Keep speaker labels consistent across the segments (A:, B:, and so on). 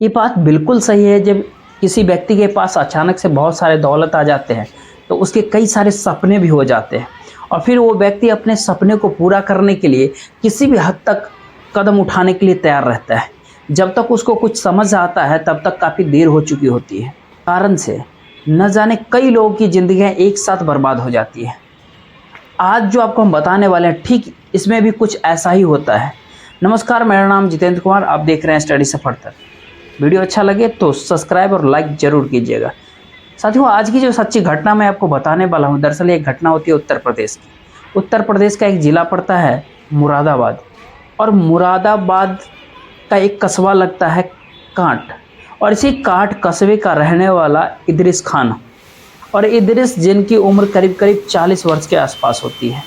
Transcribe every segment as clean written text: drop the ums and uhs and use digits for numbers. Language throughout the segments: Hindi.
A: ये बात बिल्कुल सही है। जब किसी व्यक्ति के पास अचानक से बहुत सारे दौलत आ जाते हैं तो उसके कई सारे सपने भी हो जाते हैं और फिर वो व्यक्ति अपने सपने को पूरा करने के लिए किसी भी हद तक कदम उठाने के लिए तैयार रहता है। जब तक उसको कुछ समझ आता है तब तक काफ़ी देर हो चुकी होती है। कारण से न जाने कई लोगों की ज़िंदगियाँ एक साथ बर्बाद हो जाती है। आज जो आपको हम बताने वाले हैं ठीक इसमें भी कुछ ऐसा ही होता है। नमस्कार, मेरा नाम जितेंद्र कुमार, आप देख रहे हैं स्टडी से फर्दर। वीडियो अच्छा लगे तो सब्सक्राइब और लाइक जरूर कीजिएगा। साथियों, आज की जो सच्ची घटना मैं आपको बताने वाला हूँ, दरअसल ये घटना होती है उत्तर प्रदेश की। उत्तर प्रदेश का एक ज़िला पड़ता है मुरादाबाद, और मुरादाबाद का एक कस्बा लगता है कांट, और इसी कांट कस्बे का रहने वाला इदरिस खान। और इदरिस जिनकी उम्र करीब करीब 40 वर्ष के आसपास होती है।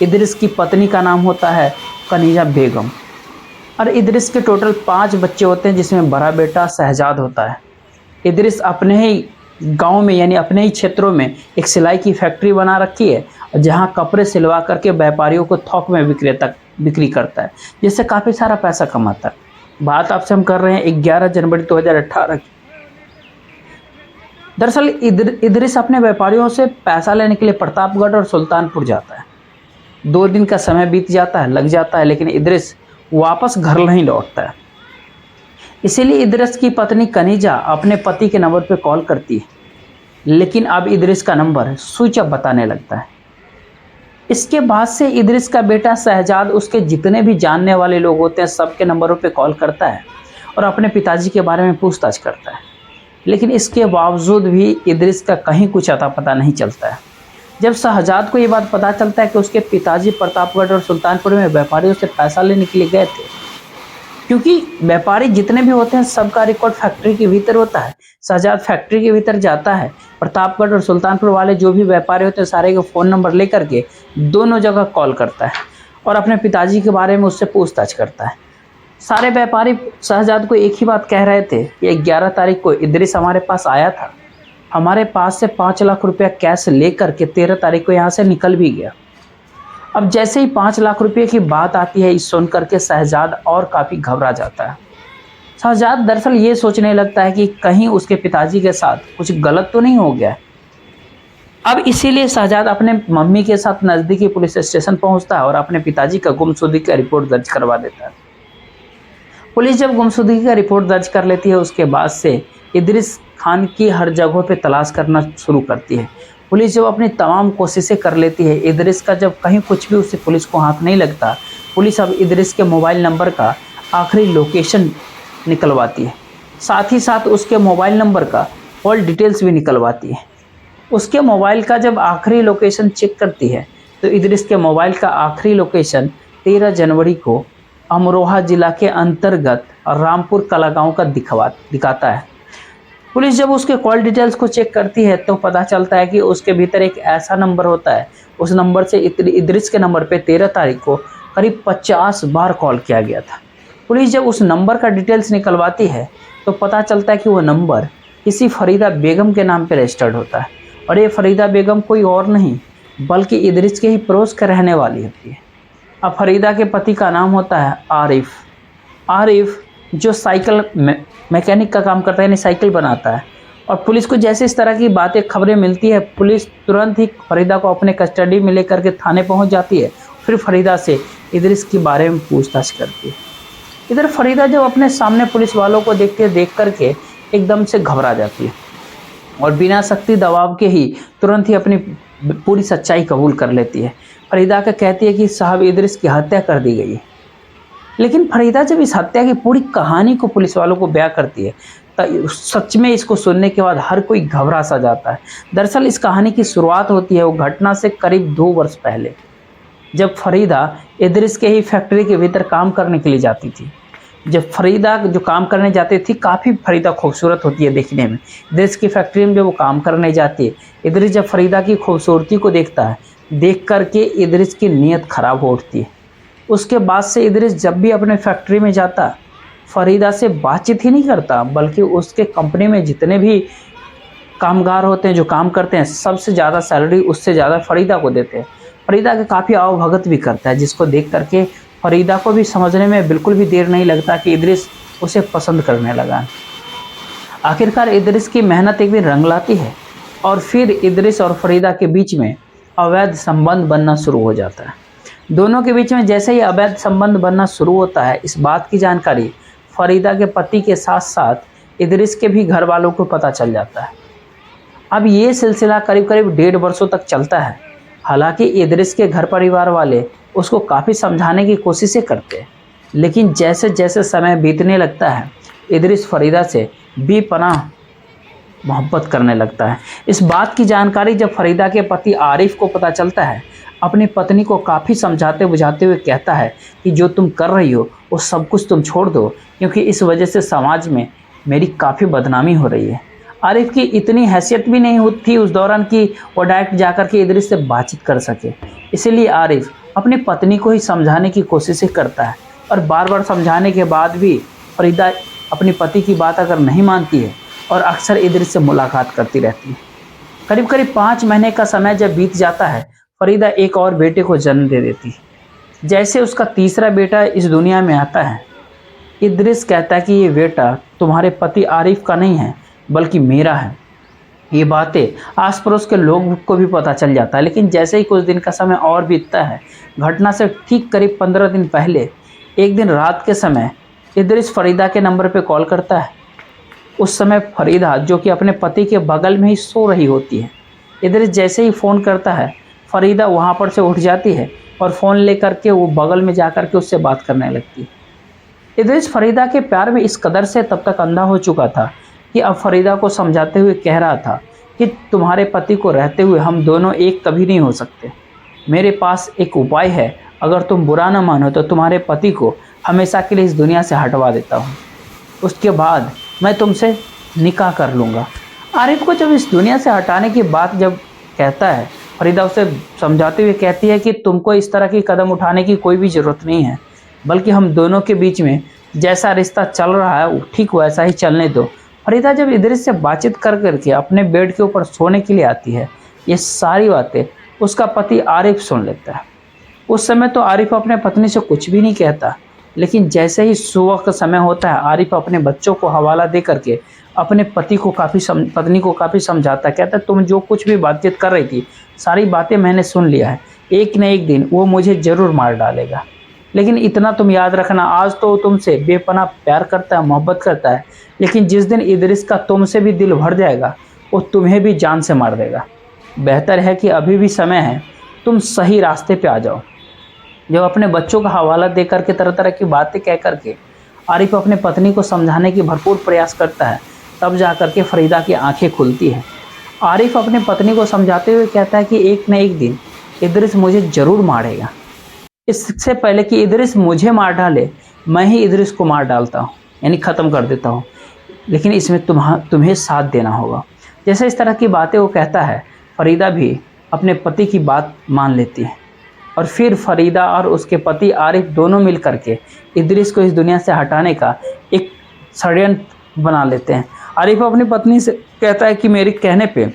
A: इदरिस की पत्नी का नाम होता है कनीजा बेगम, और इदरिस के टोटल 5 बच्चे होते हैं, जिसमें बड़ा बेटा शहजाद होता है। इदरिस अपने ही गांव में यानी अपने ही क्षेत्रों में एक सिलाई की फैक्ट्री बना रखी है, जहां कपड़े सिलवा करके व्यापारियों को थोक में बिक्री करता है, जिससे काफ़ी सारा पैसा कमाता है। बात आपसे हम कर रहे हैं 11 जनवरी 2018 की। दरअसल इदरिस अपने व्यापारियों से पैसा लेने के लिए प्रतापगढ़ और सुल्तानपुर जाता है। 2 दिन का समय बीत जाता है, लग जाता है, लेकिन इदरिस वापस घर नहीं लौटता है। इसीलिए इदरिस की पत्नी कनीजा अपने पति के नंबर पर कॉल करती है, लेकिन अब इदरिस का नंबर स्विच ऑफ बताने लगता है। इसके बाद से इदरिस का बेटा शहजाद उसके जितने भी जानने वाले लोग होते हैं सबके नंबरों पे कॉल करता है और अपने पिताजी के बारे में पूछताछ करता है, लेकिन इसके बावजूद भी इदरिस का कहीं कुछ अता पता नहीं चलता है। जब शहजाद को ये बात पता चलता है कि उसके पिताजी प्रतापगढ़ और सुल्तानपुर में व्यापारियों से पैसा लेने के लिए गए थे, क्योंकि व्यापारी जितने भी होते हैं सबका रिकॉर्ड फैक्ट्री के भीतर होता है। शहजाद फैक्ट्री के भीतर जाता है, प्रतापगढ़ और सुल्तानपुर वाले जो भी व्यापारी होते हैं सारे के फ़ोन नंबर लेकर के दोनों जगह कॉल करता है और अपने पिताजी के बारे में उससे पूछताछ करता है। सारे व्यापारी शहजाद को एक ही बात कह रहे थे कि 11 तारीख को इदरिस हमारे पास आया था, हमारे पास से 5 लाख रुपया कैश लेकर के 13 तारीख को यहाँ से निकल भी गया। अब जैसे ही 5 लाख रुपये की बात आती है, इस सुन करके शहजाद और काफ़ी घबरा जाता है। शहजाद दरअसल ये सोचने लगता है कि कहीं उसके पिताजी के साथ कुछ गलत तो नहीं हो गया है। अब इसीलिए शहजाद अपने मम्मी के साथ नज़दीकी पुलिस स्टेशन पहुंचता है और अपने पिताजी का गुमशुदगी का रिपोर्ट दर्ज करवा देता है। पुलिस जब गुमशुदगी का रिपोर्ट दर्ज कर लेती है, उसके बाद से इदरिस खान की हर जगह पे तलाश करना शुरू करती है। पुलिस जब अपनी तमाम कोशिशें कर लेती है, इदरिस का जब कहीं कुछ भी उससे पुलिस को हाथ नहीं लगता, पुलिस अब इदरिस के मोबाइल नंबर का आखिरी लोकेशन निकलवाती है, साथ ही साथ उसके मोबाइल नंबर का कॉल डिटेल्स भी निकलवाती है। उसके मोबाइल का जब आखिरी लोकेशन चेक करती है तो इदरिस के मोबाइल का आखिरी लोकेशन 13 जनवरी को अमरोहा जिला के अंतर्गत रामपुर कला गाँव का दिखाता है। पुलिस जब उसके कॉल डिटेल्स को चेक करती है तो पता चलता है कि उसके भीतर एक ऐसा नंबर होता है, उस नंबर से इदरिस के नंबर पे 13 तारीख को करीब 50 बार कॉल किया गया था। पुलिस जब उस नंबर का डिटेल्स निकलवाती है तो पता चलता है कि वो नंबर किसी फरीदा बेगम के नाम पे रजिस्टर्ड होता है, और ये फरीदा बेगम कोई और नहीं बल्कि इदरिस के ही पड़ोस के रहने वाली होती है। अब फरीदा के पति का नाम होता है आरिफ, जो साइकिल मैकेनिक का काम करता है, यानी साइकिल बनाता है। और पुलिस को जैसे इस तरह की बातें खबरें मिलती है, पुलिस तुरंत ही फरीदा को अपने कस्टडी में लेकर के थाने पहुंच जाती है। फिर फरीदा से इदरिस के बारे में पूछताछ करती है। इधर फरीदा जब अपने सामने पुलिस वालों को देखती है, देख करके एकदम से घबरा जाती है और बिना सख्ती दबाव के ही तुरंत ही अपनी पूरी सच्चाई कबूल कर लेती है। फरीदा का कहती है कि साहब, इदरिस की हत्या कर दी गई है। लेकिन फरीदा जब इस हत्या की पूरी कहानी को पुलिस वालों को बयां करती है तो सच में इसको सुनने के बाद हर कोई घबरा सा जाता है। दरअसल इस कहानी की शुरुआत होती है वो घटना से करीब 2 वर्ष पहले, जब फरीदा इदरिस के ही फैक्ट्री के भीतर काम करने के लिए जाती थी। जब फरीदा जो काम करने जाती थी, काफ़ी फरीदा खूबसूरत होती है देखने में। इदरिस की फैक्ट्री में जब वो काम करने जाती है, इदरिस जब फरीदा की खूबसूरती को देखता है, देख करके इदरिस की नीयत ख़राब हो उठती है। उसके बाद से इदरिस जब भी अपने फैक्ट्री में जाता, फरीदा से बातचीत ही नहीं करता, बल्कि उसके कंपनी में जितने भी कामगार होते हैं जो काम करते हैं, सबसे ज़्यादा सैलरी उससे ज़्यादा फरीदा को देते हैं। फरीदा के काफ़ी आवभगत भी करता है, जिसको देख करके फरीदा को भी समझने में बिल्कुल भी देर नहीं लगता कि इदरिस उसे पसंद करने लगा। आखिरकार इदरिस की मेहनत एक दिन रंग लाती है और फिर इदरिस और फरीदा के बीच में अवैध संबंध बनना शुरू हो जाता है। दोनों के बीच में जैसे ही अवैध संबंध बनना शुरू होता है, इस बात की जानकारी फरीदा के पति के साथ साथ इदरिस के भी घर वालों को पता चल जाता है। अब ये सिलसिला करीब करीब 1.5 वर्षों तक चलता है। हालांकि इदरिस के घर परिवार वाले उसको काफ़ी समझाने की कोशिशें करते हैं, लेकिन जैसे जैसे समय बीतने लगता है इदरिस फरीदा से बेपनाह मोहब्बत करने लगता है। इस बात की जानकारी जब फरीदा के पति आरिफ को पता चलता है, अपनी पत्नी को काफ़ी समझाते बुझाते हुए कहता है कि जो तुम कर रही हो वो सब कुछ तुम छोड़ दो, क्योंकि इस वजह से समाज में मेरी काफ़ी बदनामी हो रही है। आरिफ की इतनी हैसियत भी नहीं थी उस दौरान कि वो डायरेक्ट जाकर के इदरिस से बातचीत कर सके। इसीलिए आरिफ अपनी पत्नी को ही समझाने की कोशिशें करता है और बार बार समझाने के बाद भी फरीदा अपनी पति की बात अगर नहीं मानती है और अक्सर इदरिस से मुलाकात करती रहती है। करीब करीब 5 महीने का समय जब बीत जाता है, फरीदा एक और बेटे को जन्म दे देती है। जैसे उसका तीसरा बेटा इस दुनिया में आता है, इदरिस कहता है कि ये बेटा तुम्हारे पति आरिफ का नहीं है बल्कि मेरा है। ये बातें आस पड़ोस के लोग को भी पता चल जाता है। लेकिन जैसे ही कुछ दिन का समय और बीतता है, घटना से ठीक करीब 15 दिन पहले एक दिन रात के समय इदरिस फरीदा के नंबर पर कॉल करता है। उस समय फरीदा, जो कि अपने पति के बगल में ही सो रही होती है, इदरिस जैसे ही फ़ोन करता है, फरीदा वहाँ पर से उठ जाती है और फ़ोन लेकर के वो बगल में जाकर के उससे बात करने लगती है। इदरिस फरीदा के प्यार में इस कदर से तब तक अंधा हो चुका था कि अब फरीदा को समझाते हुए कह रहा था कि तुम्हारे पति को रहते हुए हम दोनों एक कभी नहीं हो सकते। मेरे पास एक उपाय है, अगर तुम बुरा न मानो तो तुम्हारे पति को हमेशा के लिए इस दुनिया से हटवा देता हूँ, उसके बाद मैं तुमसे निकाह कर लूँगा। आरिफ को जब इस दुनिया से हटाने की बात जब कहता है, फरीदा उसे समझाते हुए कहती है कि तुमको इस तरह की कदम उठाने की कोई भी ज़रूरत नहीं है, बल्कि हम दोनों के बीच में जैसा रिश्ता चल रहा है ठीक वैसा ही चलने दो। फरीदा जब इदरिस से बातचीत कर करके अपने बेड के ऊपर सोने के लिए आती है, ये सारी बातें उसका पति आरिफ सुन लेता है। उस समय तो आरिफ अपने पत्नी से कुछ भी नहीं कहता, लेकिन जैसे ही सुबह का समय होता है, आरिफ अपने बच्चों को हवाला दे करके अपने पत्नी को काफ़ी समझाता है। कहता है तुम जो कुछ भी बातचीत कर रही थी सारी बातें मैंने सुन लिया है, एक न एक दिन वो मुझे ज़रूर मार डालेगा, लेकिन इतना तुम याद रखना, आज तो तुमसे बेपनाह प्यार करता है, मोहब्बत करता है, लेकिन जिस दिन इदरिस का तुमसे भी दिल भर जाएगा वो तुम्हें भी जान से मार देगा। बेहतर है कि अभी भी समय है, तुम सही रास्ते पे आ जाओ। जब अपने बच्चों का हवाला दे करके तरह तरह की बातें कह करके आरिफ अपने पत्नी को समझाने की भरपूर प्रयास करता है, तब जा करके फरीदा की आंखें खुलती है। आरिफ अपने पत्नी को समझाते हुए कहता है कि एक न एक दिन इदरिस मुझे ज़रूर मारेगा। इससे पहले कि इदरिस मुझे मार डाले, मैं ही इदरिस को मार डालता हूँ, यानी ख़त्म कर देता हूँ, लेकिन इसमें तुम्हें साथ देना होगा। जैसे इस तरह की बातें वो कहता है, फरीदा भी अपने पति की बात मान लेती है और फिर फरीदा और उसके पति आरिफ दोनों मिल करके इदरिस को इस दुनिया से हटाने का एक षड्यंत्र बना लेते हैं। आरिफ अपनी पत्नी से कहता है कि मेरे कहने पे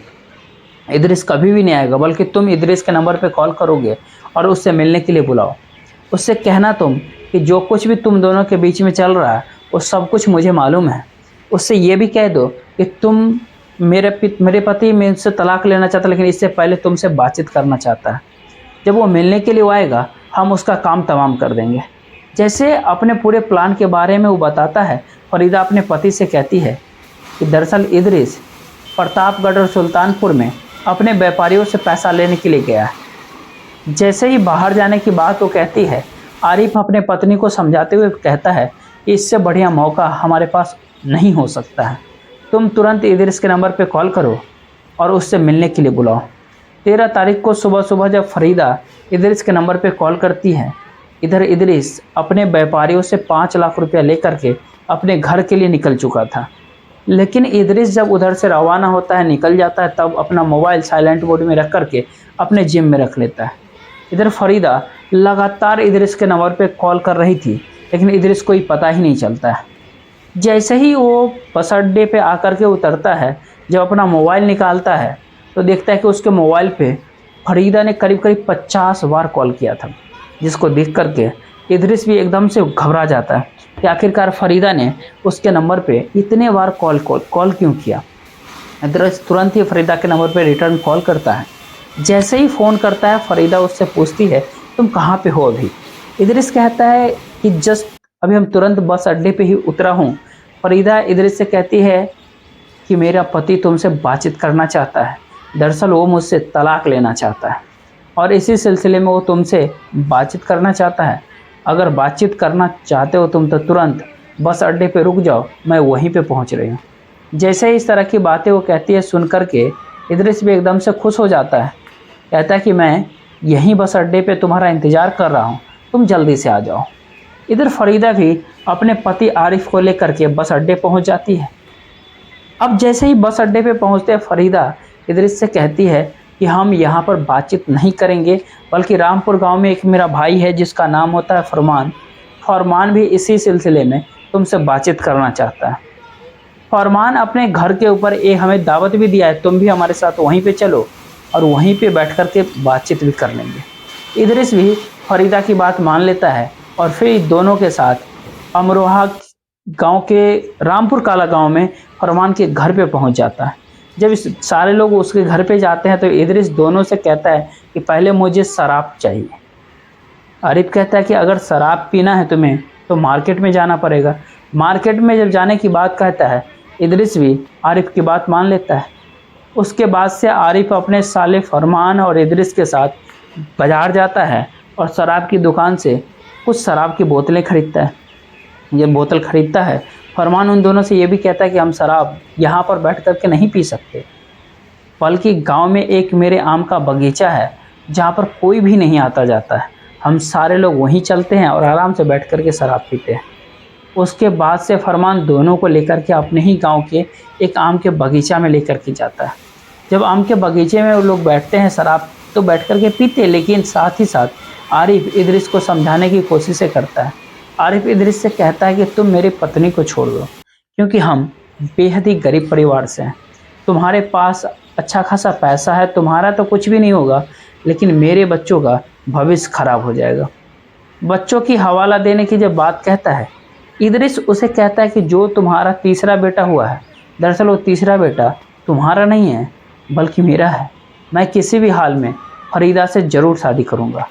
A: इदरिस कभी भी नहीं आएगा, बल्कि तुम इदरिस के नंबर पे कॉल करोगे और उससे मिलने के लिए बुलाओ। उससे कहना तुम कि जो कुछ भी तुम दोनों के बीच में चल रहा है वो सब कुछ मुझे मालूम है। उससे ये भी कह दो कि तुम मेरे पति मुझसे तलाक लेना चाहता, लेकिन इससे पहले तुमसे बातचीत करना चाहता है। जब वो मिलने के लिए आएगा हम उसका काम तमाम कर देंगे। जैसे अपने पूरे प्लान के बारे में वो बताता है, फरीदा अपने पति से कहती है कि दरअसल इदरिस प्रतापगढ़ और सुल्तानपुर में अपने व्यापारियों से पैसा लेने के लिए गया है। जैसे ही बाहर जाने की बात वो कहती है, आरिफ अपने पत्नी को समझाते हुए कहता है कि इससे बढ़िया मौका हमारे पास नहीं हो सकता है, तुम तुरंत इदरिस के नंबर पर कॉल करो और उससे मिलने के लिए बुलाओ। 13 तारीख को सुबह सुबह जब फरीदा इदरिस के नंबर पर कॉल करती है, इधर इदरिस अपने व्यापारियों से 5 लाख रुपया लेकर के अपने घर के लिए निकल चुका था। लेकिन इदरिस जब उधर से रवाना होता है, निकल जाता है, तब अपना मोबाइल साइलेंट मोड में रख करके अपने जिम में रख लेता है। इधर फरीदा लगातार इदरिस के नंबर पे कॉल कर रही थी, लेकिन इदरिस को ही पता ही नहीं चलता है। जैसे ही वो बस अड्डे पे आकर के उतरता है, जब अपना मोबाइल निकालता है तो देखता है कि उसके मोबाइल पे फरीदा ने करीब करीब 50 बार कॉल किया था, जिसको देख करके इदरिस भी एकदम से घबरा जाता है। कि आखिरकार फरीदा ने उसके नंबर पे इतने बार कॉल क्यों किया। इदरिस तुरंत ही फरीदा के नंबर पे रिटर्न कॉल करता है। जैसे ही फ़ोन करता है फरीदा उससे पूछती है तुम कहाँ पे हो अभी। इदरिस कहता है कि जस्ट अभी हम तुरंत बस अड्डे पे ही उतरा हूँ। फरीदा इदरिस से कहती है कि मेरा पति तुमसे बातचीत करना चाहता है। दरअसल वो मुझसे तलाक लेना चाहता है और इसी सिलसिले में वो तुमसे बातचीत करना चाहता है। अगर बातचीत करना चाहते हो तुम तो तुरंत बस अड्डे पे रुक जाओ, मैं वहीं पे पहुंच रही हूँ। जैसे ही इस तरह की बातें वो कहती है सुन कर के इदरिस भी एकदम से खुश हो जाता है। कहता है कि मैं यहीं बस अड्डे पे तुम्हारा इंतज़ार कर रहा हूँ, तुम जल्दी से आ जाओ। इधर फरीदा भी अपने पति आरिफ को लेकर के बस अड्डे पहुँच जाती है। अब जैसे ही बस अड्डे पे पहुँचते हैं फरीदा इदरिस से कहती है कि हम यहाँ पर बातचीत नहीं करेंगे, बल्कि रामपुर गांव में एक मेरा भाई है जिसका नाम होता है फरमान। फरमान भी इसी सिलसिले में तुमसे बातचीत करना चाहता है। फरमान अपने घर के ऊपर एक हमें दावत भी दिया है, तुम भी हमारे साथ वहीं पे चलो और वहीं पे बैठ कर के बातचीत भी कर लेंगे। इदरिस भी फरीदा की बात मान लेता है और फिर दोनों के साथ अमरोहा गांव के रामपुर काला गांव में फरमान के घर पे पहुंच जाता है। जब इस सारे लोग उसके घर पे जाते हैं तो इदरिस दोनों से कहता है कि पहले मुझे शराब चाहिए। आरिफ कहता है कि अगर शराब पीना है तुम्हें तो मार्केट में जाना पड़ेगा। मार्केट में जब जाने की बात कहता है इदरिस भी आरिफ की बात मान लेता है। उसके बाद से आरिफ अपने साले फरमान और इदरिस के साथ बाज़ार जाता है और शराब की दुकान से कुछ शराब की बोतलें खरीदता है। ये बोतल खरीदता है फरमान उन दोनों से ये भी कहता है कि हम शराब यहाँ पर बैठ कर के नहीं पी सकते, बल्कि गांव में एक मेरे आम का बगीचा है जहाँ पर कोई भी नहीं आता जाता है, हम सारे लोग वहीं चलते हैं और आराम से बैठ कर के शराब पीते हैं। उसके बाद से फरमान दोनों को लेकर के अपने ही गांव के एक आम के बगीचा में लेकर के जाता है। जब आम के बगीचे में वो लोग बैठते हैं शराब तो बैठ कर के पीते हैं, लेकिन साथ ही साथ आरिफ इदरिस को समझाने की कोशिशें करता है। आरिफ इदरिस से कहता है कि तुम मेरी पत्नी को छोड़ दो, क्योंकि हम बेहद ही गरीब परिवार से हैं। तुम्हारे पास अच्छा खासा पैसा है, तुम्हारा तो कुछ भी नहीं होगा, लेकिन मेरे बच्चों का भविष्य खराब हो जाएगा। बच्चों की हवाला देने की जब बात कहता है इदरिस उसे कहता है कि जो तुम्हारा तीसरा बेटा हुआ है, दरअसल वो तीसरा बेटा तुम्हारा नहीं है बल्कि मेरा है। मैं किसी भी हाल में फरीदा से ज़रूर शादी करूँगा।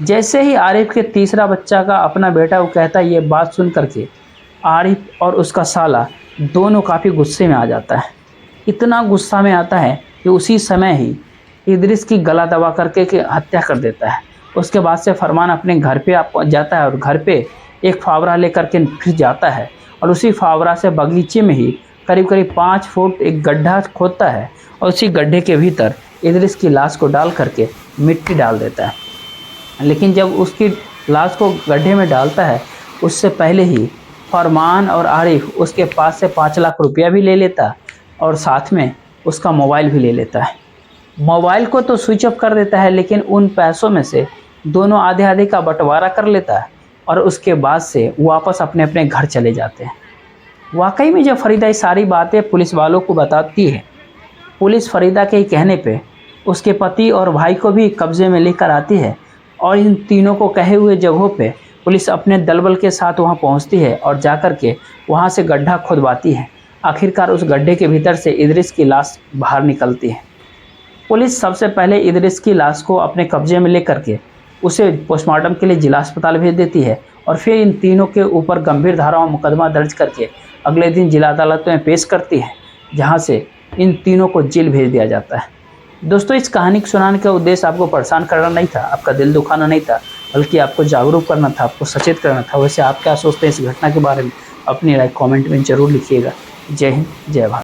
A: जैसे ही आरिफ के तीसरा बच्चा का अपना बेटा वो कहता है, ये बात सुन करके आरिफ और उसका साला दोनों काफ़ी गुस्से में आ जाता है। इतना गुस्सा में आता है कि उसी समय ही इदरिस की गला दबा करके हत्या कर देता है। उसके बाद से फरमान अपने घर पे जाता है और घर पे एक फावड़ा लेकर के फिर जाता है और उसी फावड़ा से बगीचे में ही करीब करीब 5 फुट एक गड्ढा खोदता है और उसी गड्ढे के भीतर इदरिस की लाश को डाल करके मिट्टी डाल देता है। लेकिन जब उसकी लाश को गड्ढे में डालता है उससे पहले ही फरमान और आरिफ उसके पास से 5 लाख रुपया भी ले लेता और साथ में उसका मोबाइल भी ले लेता है। मोबाइल को तो स्विच ऑफ कर देता है, लेकिन उन पैसों में से दोनों आधे आधे का बंटवारा कर लेता है और उसके बाद से वापस अपने अपने घर चले जाते हैं। वाकई में जब फरीदा ये सारी बातें पुलिस वालों को बताती है, पुलिस फरीदा के कहने पे उसके पति और भाई को भी कब्जे में लेकर आती है और इन तीनों को कहे हुए जगहों पे पुलिस अपने दलबल के साथ वहां पहुंचती है और जाकर के वहां से गड्ढा खुदवाती है। आखिरकार उस गड्ढे के भीतर से इदरिस की लाश बाहर निकलती है। पुलिस सबसे पहले इदरिस की लाश को अपने कब्जे में लेकर के उसे पोस्टमार्टम के लिए जिला अस्पताल भेज देती है और फिर इन तीनों के ऊपर गंभीर धाराओं में मुकदमा दर्ज करके अगले दिन जिला अदालत में पेश करती है, जहां से इन तीनों को जेल भेज दिया जाता है। दोस्तों, इस कहानी को सुनाने का उद्देश्य आपको परेशान करना नहीं था, आपका दिल दुखाना नहीं था, बल्कि आपको जागरूक करना था, आपको सचेत करना था। वैसे आप क्या सोचते हैं इस घटना के बारे में? अपनी राय कमेंट में ज़रूर लिखिएगा। जय हिंद, जय भारत।